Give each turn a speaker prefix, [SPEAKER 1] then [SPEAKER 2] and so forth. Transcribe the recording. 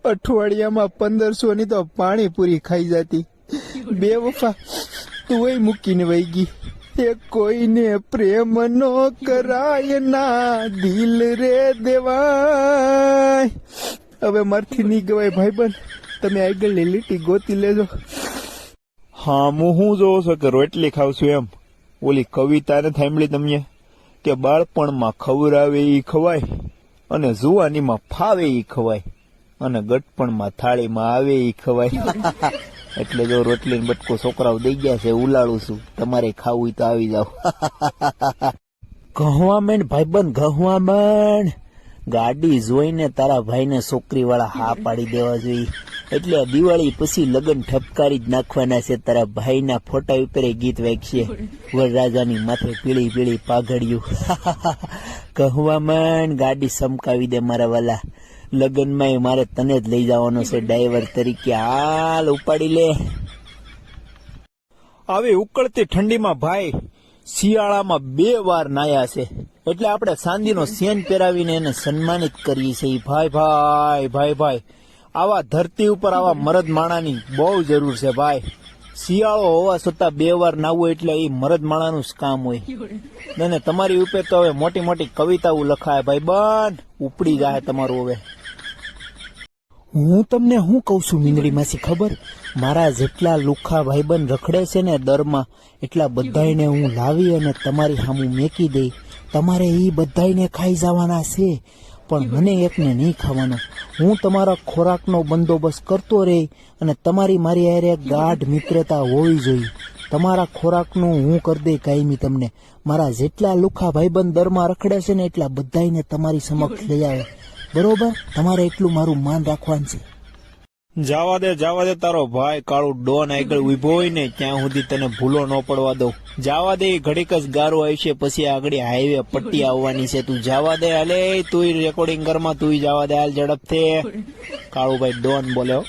[SPEAKER 1] અઠવાડિયામાં 1500 ની તો પાણીપુરી ખાઈ જતી. બે વફા તુંય મૂકીને વહી ગઈ. એ કોઈને પ્રેમ નો કરાય ના દિલ રે દેવાય. હવે મારથી નહીં ગવાય ભાઈબંધ, તમે આગળની લીટી ગોતી લેજો. હા હું જોઉં છું કે રોટલી ખાવ છું એમ. ઓલી કવિતા ને સાંભળી તમે કે બાળપણમાં ખવરાવે ઈ ખવાય અને જુવાનીમાં ફાવે ઈ ખવાય અને ગટપણમાં થાળીમાં આવે ઈ ખવાય. એટલે જો રોટલી ને બટકો છોકરાઓ દઈ ગયા છે, ઉલાડું છું. તમારે ખાવું હોય તો આવી જાવ. કહવા માંડ ભાઈબંધ, કહવા માંડ. ગાડી જોઈને તારા ભાઈને છોકરી વાળા હા પાડી દેવા જોઈએ. એટલે દિવાળી પછી લગ્ન ઠપકારી જ નાખવાના છે. તારા ભાઈના ફોટા ઉપર ગીત વાગશે, વરરાજાની માથે પીળી પીળી પાઘડિયું. કહવા માંડ, ગાડી સમકાવી દે મારા વાલા. લગ્નમાં મારે તને જ લઈ જવાનો છે ડ્રાઈવર તરીકે. હાલ ઉપાડી લે. આવી ઉકળતી ઠંડીમાં ભાઈ શિયાળામાં 2 વાર નાયા છે. એટલે આપણે ચાંદીનો સેન પહેરાવીને એને સન્માનિત કરીએ છીએ. ભાઈ ભાઈ ભાઈ ભાઈ, આવા ધરતી ઉપર આવા મરદ માણાની બહુ જરૂર છે ભાઈ. શિયાળો હોવા છતાં 2 વાર નાવું એટલે એ મરદ માણાનું જ કામ હોય. અને તમારી ઉપર તો હવે મોટી મોટી કવિતાઓ લખાય ભાઈ. બંધ ઉપડી જાય તમારું. હવે હું તમને શું કઉ છું મીંદડી માસી ખબર? મારા જેટલા લુખા ભાઈબંધ રખડે છે ને દરમાં, એટલા બધાને હું લાવી અને તમારી સામું મેકી દઈ. તમારે એ બધાને ખાઈ જવાના છે, પણ મને એકને નહીં ખાવાનો. હું તમારા ખોરાકનો બંદોબસ્ત કરતો રહી અને તમારી મારી હારે ગાઢ મિત્રતા હોવી જોઈએ. તમારા ખોરાકનું હું કરી દઈ કાયમી તમને. મારા જેટલા લુખા ભાઈબંધ દરમાં રખડે છે ને એટલા બધાને તમારી સમક્ષ લઈ આવે. બરોબર? તમારે એટલું મારું માન રાખવાનું છે. જવા દે તારો ભાઈ કાળું ડોન આગળ ઉભો હોય ને ત્યાં સુધી તને ભૂલો ન પડવા દઉં. જવા દે, ઘડીક જ ગારો આવશે, પછી આગળ હાઈવે પટ્ટી આવવાની છે. તું જવા દે. હાલે તું રેકોર્ડિંગ કરમાં, તું જવા દે. હાલ ઝડપથી. કાળુભાઈ ડોન બોલ્યો.